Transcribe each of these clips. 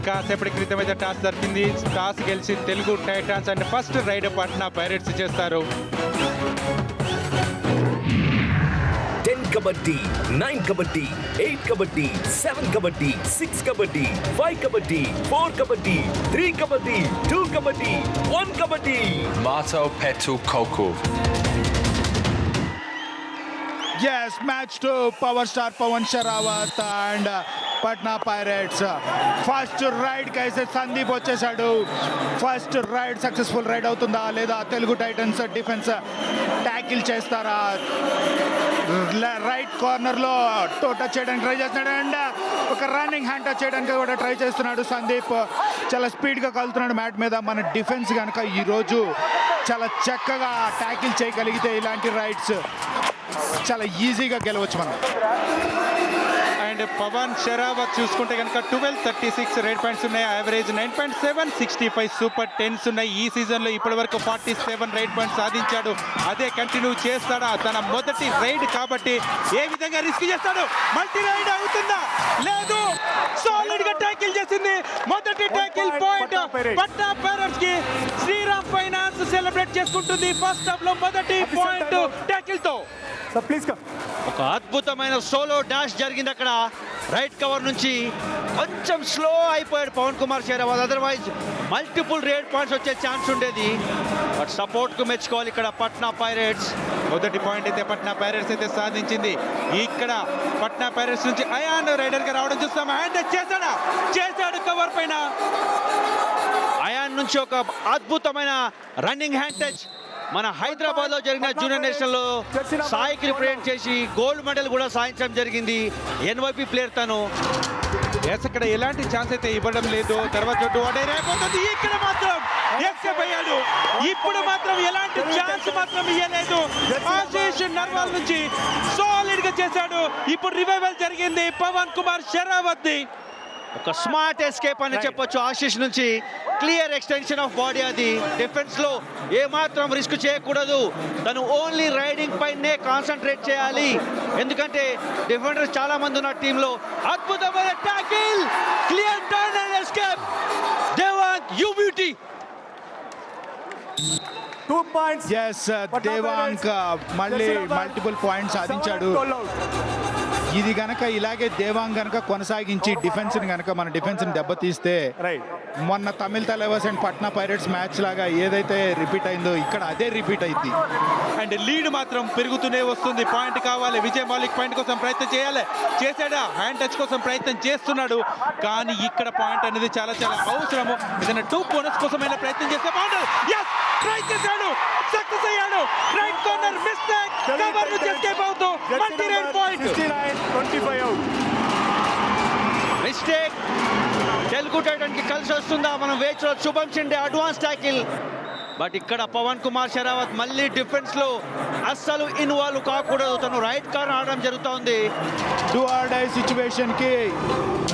కాసేపటి క్రితం అయితే టాస్ జరిగింది. టాస్ గెలిచి Telugu Titans and first raid Patna Pirates చేస్తారు. 10 kabaddi, 9 kabaddi, 8 kabaddi, 7 kabaddi, 6 kabaddi, 5 kabaddi, 4 kabaddi, 3 kabaddi, 2 kabaddi, 1 kabaddi. Mato Petu Koku. Yes, match 2, power star Pawan Sherawat and Patna Pirates. First ride kaise Sandeep వచ్చేసాడు. First ride successful ride అవుతుందా లేదా Telugu Titans defence tackle చేస్తారా? Right corner లో touch చేయడానికి try చేస్తున్నాడు and ఒక running hand touch చేయడానికి కూడా ట్రై చేస్తున్నాడు సందీప్. చాలా స్పీడ్ గా కలుతున్నాడు మ్యాట్ మీద. మన డిఫెన్స్ కనుక ఈరోజు చాలా చక్కగా ట్యాకిల్ చేయగలిగితే ఇలాంటి రైడ్స్ చాలా ఈజీగా గెలవచ్చు మనం. అండ్ పవన్ షెరావత్ చూసుకుంటే కనుక 1236 రేట్ పాయింట్స్ ఉన్నాయి. యావరేజ్ 9.7, 65 సూపర్ 10s ఉన్నాయి. ఈ సీజన్లో ఇప్పటి వరకు 47 రైడ్ పాయింట్స్ సాధించాడు. అదే కంటిన్యూ చేస్తాడా? తన మొదటి రైడ్ కాబట్టి ఏ విధంగా రిస్క్ చేస్తాడు? మల్టీ రైడ్ అవుతుందా? లేదు, సాలిడ్ గా ట్యాకిల్ చేసింది. మొదటి ట్యాకిల్ పాయింట్ పట్నా పైరేట్స్ కి. శ్రీరామ్ ఫైనాన్స్ సెలబ్రేట్ చేసుకుంటుంది ఫస్ట్ హాఫ్ లో మొదటి పాయింట్ ట్యాకిల్ తో. ఒక అద్భుతమైన సోలో డాష్ జరిగింది అక్కడ. రైట్ కవర్ నుంచి కొంచెం స్లో అయిపోయాడు Pawan Kumar Sehrawat. Otherwise multiple raid points వచ్చే ఛాన్స్ ఉండేది. బట్ సపోర్ట్ కు మెచ్చుకోవాలి ఇక్కడ పట్నా పైరేట్స్. మొదటి పాయింట్ అయితే పట్నా పైరేట్స్ అయితే సాధించింది. ఇక్కడ పట్నా పైరేట్స్ నుంచి అయాన్ రైడర్ గా రావడం చూస్తాం. హ్యాండ్ చేశాడు కవర్ పైన. అయాన్ నుంచి ఒక అద్భుతమైన రన్నింగ్ హ్యాండ్ టచ్. మన హైదరాబాద్ లో జరిగిన జూనియర్ నేషనల్ లో సాయికి రిప్రజెంట్ చేసి గోల్డ్ మెడల్ కూడా సాధించడం జరిగింది. ఎన్వైపీ ప్లేయర్ తను. అక్కడ ఎలాంటి ఛాన్స్ అయితే ఇవ్వడం లేదు. తర్వాత ఇక్కడ మాత్రం ఎస్కేప్ అయ్యాడు. ఇప్పుడు మాత్రం ఎలాంటి ఛాన్స్ మాత్రం ఇవ్వలేదు. ఆశీష్ నర్వాల్ నుంచి సాలిడ్ గా చేశాడు. ఇప్పుడు రివైవల్ జరిగింది పవన్ కుమార్ షెరావత్ ది. ఒక స్మార్ట్ ఎస్కేప్ అని చెప్పొచ్చు ఆశీష్ నుంచి. Clear extension of body. అది డిఫెన్స్ లో ఏ మాత్రం రిస్క్ చేయకూడదు. తను ఓన్లీ రైడింగ్ పైనే కాన్సన్ట్రేట్ చేయాలి. ఎందుకంటే డిఫెండర్స్ చాలా మంది ఉన్న టీంలో. అద్భుతమైన tackle, clear turn and escape. Devang you beauty. 2 points. Yes, Devang మళ్ళీ మల్టిపుల్ పాయింట్స్ సాధించాడు. ఇది గనక ఇలాగే దేవాంగ్ గనక కొనసాగించి డిఫెన్స్ ని గనక మన డిఫెన్స్ ని దెబ్బతీస్తే మొన్న తమిళ Thalaivar's and Patna pirates match లాగా ఏదైతే రిపీట్ అయిందో ఇక్కడ అదే రిపీట్ అయింది. అండ్ లీడ్ మాత్రం పెరుగుతూనే వస్తుంది. పాయింట్ కావాలి. విజయ్ మాలిక్ పాయింట్ కోసం ప్రయత్నం చేయాలి. చేశాడా? హ్యాండ్ టచ్ కోసం ప్రయత్నం చేస్తున్నాడు. కానీ ఇక్కడ పాయింట్ అనేది చాలా చాలా అవసరము. ఏదైనా 2 బోనస్ కోసమైనా ప్రయత్నం చేస్తే బాగుంటుంది. ట్రై చేశాడు, సక్సెస్ అయ్యాడు. రైట్ కార్నర్ మిస్టేక్, కవర్ నుంచి ఎస్కేప్ అవుతూ multi ride point. 25 out. Mistake Telugu Titan కి కలిసి వస్తుందా? మనం వేచి శుభం షిండే అడ్వాన్స్ ట్యాకిల్. బట్ ఇక్కడ పవన్ కుమార్ షెరావత్ మళ్ళీ డిఫెన్స్ లో అస్సలు ఇన్వాల్వ్ కాకూడదు. తను రైట్ కార్నర్ ఆడడం జరుగుతోంది. డూ ఆర్ డై సిచ్యువేషన్ కి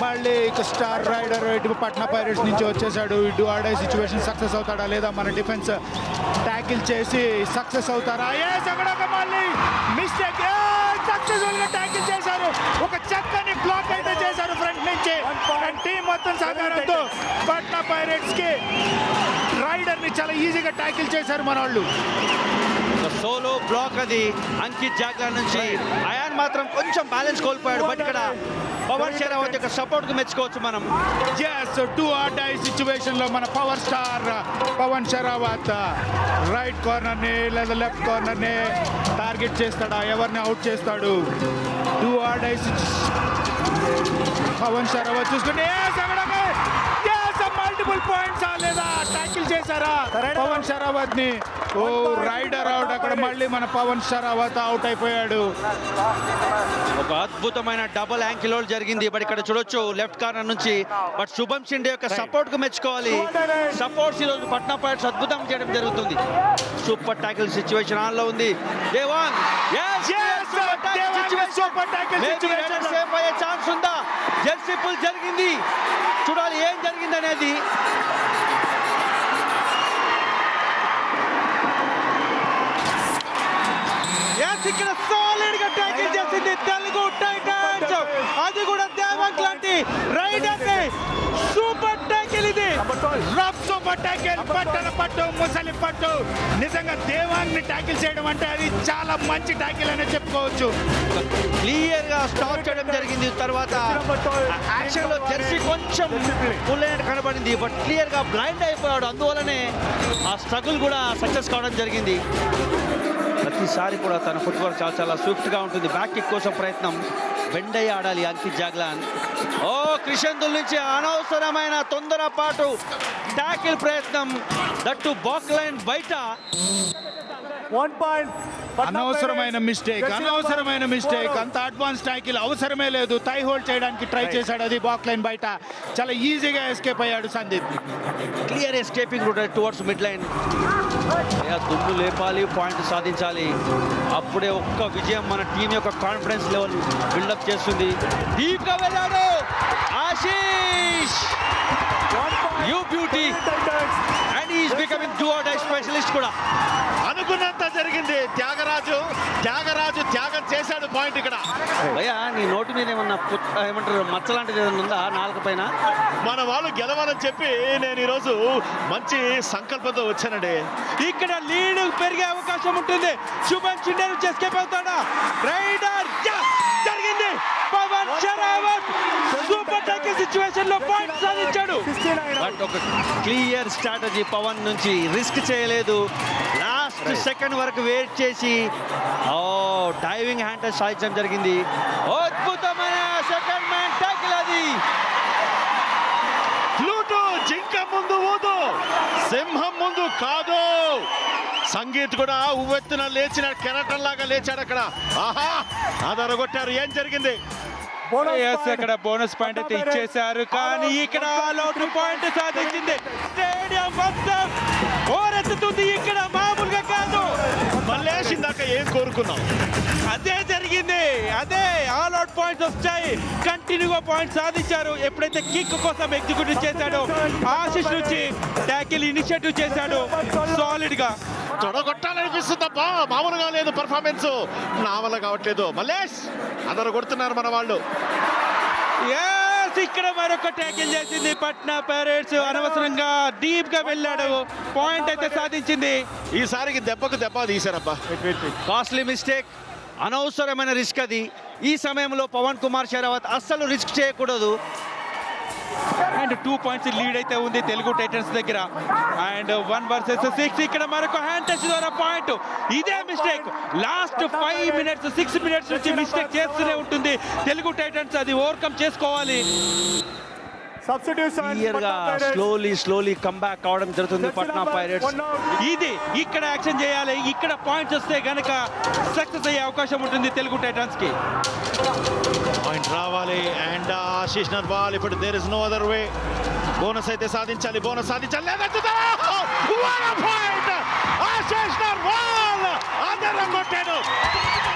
మళ్ళీ స్టార్ రైడర్ ఇటు పట్నా పైరేట్స్ నుంచి వచ్చేసాడు. Do or die situation success అవుతాడా లేదా మన డిఫెన్స్ ట్యాకిల్ చేసి సక్సెస్ అవుతారా? మళ్ళీ మిస్టేక్. సక్సెస్ఫుల్ గా ట్యాకిల్ చేశారు. ఒక చక్కని బ్లాక్ అయితే చేశారు ఫ్రంట్ నుంచి. టీం మొత్తం సహకారంతో పట్నా పైరేట్స్ కి రైడర్ ని చాలా ఈజీగా ట్యాకిల్ చేశారు మన వాళ్ళు. సోలో బ్లాక్ అది అంకిత్ జాగ్లా నుంచి. అయాన్ మాత్రం కొంచెం బ్యాలెన్స్ కోల్పోయాడు. బట్ ఇక్కడ పవన్ షెరావత్ యొక్క సపోర్ట్ కు మెచ్చుకోవచ్చు మనం. డూ ఆర్ డై సిచ్యువేషన్ లో మన power star Pawan Sehrawat right corner ని లేదా లెఫ్ట్ కార్నర్ ని టార్గెట్ చేస్తాడా? ఎవరిని అవుట్ చేస్తాడు? Do or die Pawan Sehrawat చూసుకుంటే మల్టిపుల్ పాయింట్స్ లేదా ట్యాకిల్ చేశారా పవన్ షెరావత్ ని? ఓ రైడర్ అవుట్. అక్కడ మళ్ళీ మన పవన్ షెరావత్ అవుట్ అయిపోయాడు. ఒక అద్భుతమైన డబుల్ యాంకిల్ హోల్డ్ జరిగింది. బట్ ఇక్కడ చూడొచ్చు లెఫ్ట్ కార్నర్ నుంచి. బట్ శుభం షిండే యొక్క సపోర్ట్ కు మెచ్చుకోవాలి. సపోర్ట్స్ ఈ రోజు పట్నా పైరేట్స్ అద్భుతం చేయడం జరుగుతుంది. సూపర్ ట్యాకిల్ సిచ్యువేషన్ ఆన్ లో ఉంది. దేవాంగ్ సేఫ్ అయ్యే ఛాన్స్ ఉందా? జెర్సీ పుల్ జరిగింది. చూడాలి ఏం జరిగింది అనేది. ఇక్కడ సాలిడ్ గా ట్యాకిల్ చేసింది తెలుగు టైటన్స్. అది కూడా దేవాంగ్ లాంటి రైడర్ ని సూపర్ ట్యాకిల్ ఇది. రఫ్ సూపర్ ట్యాకిల్, పట్టణ పట్టు, ముసలి పట్టు. నిజంగా దేవాంగ్ ని ట్యాకిల్ చేయడం అంటే అది చాలా మంచి ట్యాకిల్ అనే చెప్పుకోవచ్చు. క్లియర్ గా స్టాప్ చేయడం జరిగింది. తర్వాత యాక్షన్ లో జెర్సీ కొంచెం పుల్ అయినట్టు కనబడింది, బట్ క్లియర్ గా బ్లైండ్ అయిపోయాడు. అందువల్లనే ఆ స్ట్రగుల్ కూడా సక్సెస్ కావడం జరిగింది. ప్రతిసారి కూడా తన ఫుట్ వర్క్ చాలా స్విఫ్ట్ గా ఉంటుంది. బ్యాక్ కిక్ కోసం ప్రయత్నం, బెండ్ అయ్యి ఆడాలి అంకిత్ జాగ్లాన్. ఓ క్రిషందుల్ నుంచి అనవసరమైన తొందరపాటు ట్యాకిల్ ప్రయత్నం, దట్టు బాక్ లైన్ బయట. అనవసరమైన మిస్టేక్, అంత అడ్వాన్స్ ట్యాకిల్ అవసరమే లేదు. థై హోల్డ్ చేయడానికి ట్రై చేశాడు, అది బాక్ లైన్ బయట. చాలా ఈజీగా ఎస్కేప్ అయ్యాడు Sandeep. Clear escaping route towards mid line. దుమ్ము లేపాలి, పాయింట్ సాధించాలి. అప్పుడే ఒక్క విజయం మన టీం యొక్క కాన్ఫిడెన్స్ లెవెల్ బిల్డప్ చేస్తుంది. డీప్ గా వెళ్ళాడు Ashish, you beauty, and is becoming do or die specialist కూడా. అనుకున్నంత జరిగింది. త్యాగరాజు త్యాగం చేశాడు పాయింట్ ఇక్కడ. భయ్యా నీ నోటి మీద ఏమంటారు మచ్చ లాంటిది ఏదైనా ఉందా నాలుక పైన? మన వాళ్ళు గెలవాలని చెప్పి నేను ఈరోజు మంచి సంకల్పంతో వచ్చానండి. ఇక్కడ లీడ్ పెరిగే అవకాశం ఉంటుంది. శుభన్ చిండే నుంచి ఎస్కేప్ అవుతాడా? రైడర్ జరిగింది. Pawan Sehrawat super tackle situation లో పాయింట్ సాధించాడు. బట్ ఒక క్లియర్ స్ట్రాటజీ పవన్ నుంచి, రిస్క్ చేయలేదు. లాస్ట్ సెకండ్ వరకు వెయిట్ చేసి డైవింగ్ హ్యాండ్ టచ్ సాధించడం జరిగింది. అద్భుతమైన సెకండ్ మ్యాన్ ట్యాకిల్ అది. ఫ్లూటు జింక ముందు ఊదు, సింహం ముందు కాదు. సంగీత్ కూడా ఉవ్వెత్తున లేచిన కెరటం లాగా లేచాడు అక్కడ. ఆహా, అదరగొట్టారు. ఏం జరిగింది? అక్కడ బోనస్ పాయింట్ అయితే ఇచ్చేశారు, కానీ ఇక్కడ ఆల్ అవుట్ పాయింట్ సాధించింది. స్టేడియం మొత్తం ఓరెత్తుతుంది. ఇక్కడ మామూలుగా కాదు. మల్లేష్ ఇందాక ఏం కోరుకున్నాం? అదే జరిగింది. అదే ఆల్ అవుట్ పాయింట్స్ వచ్చాయి. కంటిన్యూగా పాయింట్ సాధించారు. ఎప్పుడైతే కిక్ కోసం ఎగ్జిక్యూటివ్ చేశాడో ఆశిష్ నుంచి ట్యాకిల్ ఇనిషియేటివ్ చేశాడు సాలిడ్ గా. తొడగొట్టాలనిపిస్తుందబ్బా, మామూలుగా లేదు పర్ఫార్మెన్స్. నా వల్ల కావట్లేదు. మల్లేష్ అదర కొడుతున్నారు మన వాళ్ళు. ఇక్కడ మరొక ట్యాకిల్ చేసింది పట్నా పైరేట్స్. అనవసరంగా డీప్ గా వెళ్ళాడు, పాయింట్ అయితే సాధించింది. ఈసారికి దెబ్బకు దెబ్బ తీశారబ్బా. కాస్ట్లీ మిస్టేక్, అనవసరమైన రిస్క్ అది. ఈ సమయంలో పవన్ కుమార్ షరావత్ అస్సలు రిస్క్ చేయకూడదు. అండ్ 2 పాయింట్స్ లీడ్ అయితే ఉంది తెలుగు టైటన్స్ దగ్గర. And 1 versus 6. ఇక్కడ మరొక హ్యాండ్ టచ్ ద్వారా పాయింట్. ఇదే మిస్టేక్ లాస్ట్ 5 minutes 6 minutes నుంచి మిస్టేక్ చేస్తూనే ఉంటుంది తెలుగు టైటన్స్. అది ఓవర్కమ్ చేసుకోవాలి. క్లియర్ గా స్లోలీ కంబ్యాక్ కావడం జరుగుతుంది పట్నా పైరేట్స్. ఇది ఇక్కడ యాక్షన్ చేయాలి. ఇక్కడ పాయింట్స్ వస్తే గనక సక్సెస్ అయ్యే అవకాశం ఉంటుంది తెలుగు టైటన్స్ కి. పాయింట్ రావాలి. అండ్ ఆశీష్ నర్వాల్ ఇప్పుడు there is no other way. Bonus అయితే సాధించాలి. పాయింట్ ఆశీష్ నర్వాల్ అదరగొట్టాడు.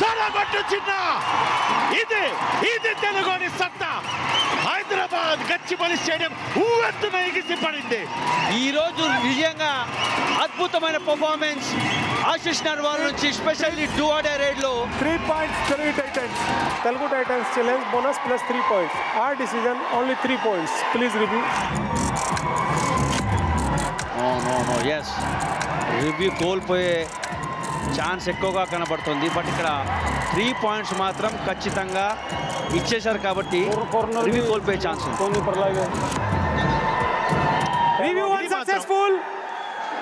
తొడగొట్టు చిన్న. ఇది తెలుగుని సత్తా. హైదరాబాద్ గచ్చిబౌలి స్టేడియం ఊవెత్తున ఎగిసి పడింది. ఈ రోజు నిజంగా అద్భుతమైన పర్ఫార్మెన్స్ ఆశిష్ నర్వాల్ నుంచి, specially do or die raid లో. 3 points Telugu Titans challenge bonus plus 3 points. Our decision only 3 points. Please review. No. Yes. Review కోల్పోయే ఛాన్స్ ఎక్కువగా కనబడుతుంది. బట్ ఇక్కడ 3 points మాత్రం ఖచ్చితంగా ఇచ్చేశారు కాబట్టి రివ్యూ కోల్పోయే ఛాన్స్ ఉంది. Review unsuccessful.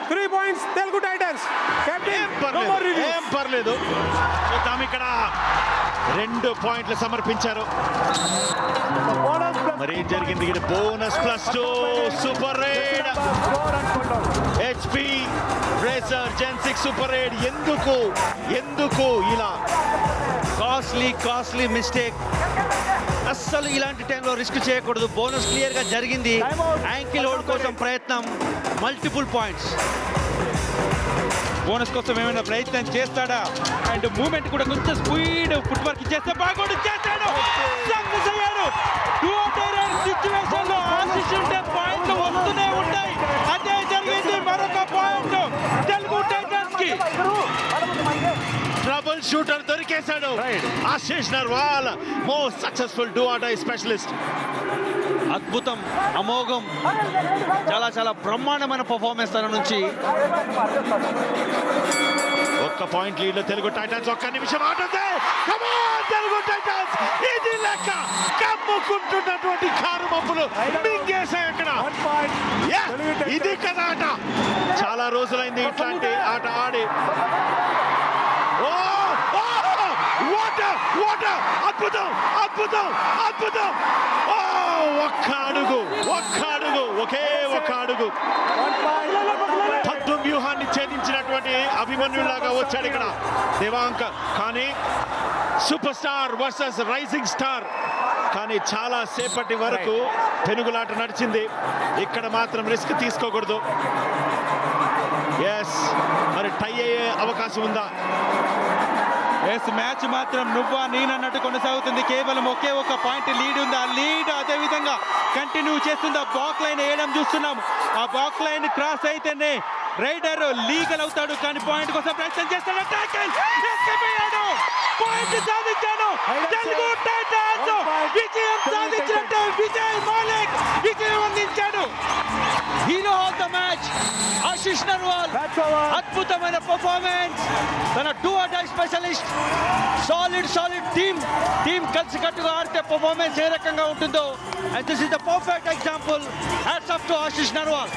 3 points Telugu Titans. Captain, no more review. ఏం పర్లేదు. చూద్దాం. ఇక్కడ 2 పాయింట్లు సమర్పించారు. మరి ఏం జరిగింది? ఇక్కడ బోనస్ ప్లస్ 2 సూపర్ రైడ్ హెచ్పి రేసర్ జెన్ 6 సూపర్ రైడ్. ఎందుకు ఇలా కాస్ట్లీ మిస్టేక్. అస్సలు ఇలాంటి టైంలో రిస్క్ చేయకూడదు. బోనస్ క్లియర్ గా జరిగింది. యాంకిల్ హోల్డ్ కోసం ప్రయత్నం, మల్టిపుల్ పాయింట్స్. బోనస్ కోసం ఏమైనా ప్రయత్నం చేస్తాడా? అండ్ మూమెంట్ కూడా కొంచెం స్పీడ్ ఫుట్ వర్క్ చేస్తే బాగుండు. చేస్తాడు, సక్సెస్ అయ్యాడు. సిచ్యువేషన్ లో ఆశిష్ ఉంటే పాయింట్లు వస్తూనే ఉంటాయి. అదే జరిగింది. మరొక పాయింట్ తెలుగు టైటన్స్ కి. ట్రబుల్ షూటర్ దొరికేశాడు. Ashish Narwal most successful do or die specialist. అద్భుతం, అమోఘం, చాలా చాలా బ్రహ్మాండమైన పర్ఫార్మెన్స్ తన నుంచి. ఒక్క పాయింట్ లీడ్ లో తెలుగు టైటన్స్. ఒక్క నిమిషం ఆడుతుంది. తెలుగు టైటన్స్ ఇది లెక్క. కమ్ముకుంటున్నటువంటి కారు మబ్బులు మింగేశాయి అక్కడ. ఇది కదా ఆట. చాలా రోజులైంది ఇట్లాంటి ఆట ఆడి. అద్భుతం అద్భుతం అద్భుతం. ఒక్క అడుగు ఒకే ఒక్క అడుగు. పద్మం వ్యూహాన్ని ఛేదించినటువంటి అభిమన్యులాగా వచ్చాడు ఇక్కడ దేవాంక. కానీ super star versus rising star. కానీ చాలా సేపటి వరకు పెనుగులాట నడిచింది. ఇక్కడ మాత్రం రిస్క్ తీసుకోకూడదు. ఎస్, మరి టై అయ్యే అవకాశం ఉందా? ఎస్, మ్యాచ్ మాత్రం నువ్వా నేనన్నట్టు కొనసాగుతుంది. కేవలం ఒకే ఒక పాయింట్ లీడ్ ఉంది. ఆ లీడ్ అదే విధంగా కంటిన్యూ చేస్తుంది. ఆ బాక్ లైన్ వేయడం చూస్తున్నాం. ఆ బాక్ లైన్ క్రాస్ అయితేనే రైడర్ లీగల్ అవుతాడు. కానీ పాయింట్ కోసం ప్రయత్నం చేస్తాడు. టాకిల్ ఎస్కేపోయాడు. పాయింట్ సాధించాడు. తెలుగు టైటన్స్ విజయం సాధించినట్టు విజయ్ మాలిక్ విజయం అందించాడు. Hero of the match Ashish Narwal. అద్భుతమైన పర్ఫార్మెన్స్. తన do or die specialist. Solid team కలిసి కట్టుగా ఆడితే పర్ఫార్మెన్స్ ఏ రకంగా ఉంటుందో. And this is the perfect example. Hats off to Ashish Narwal.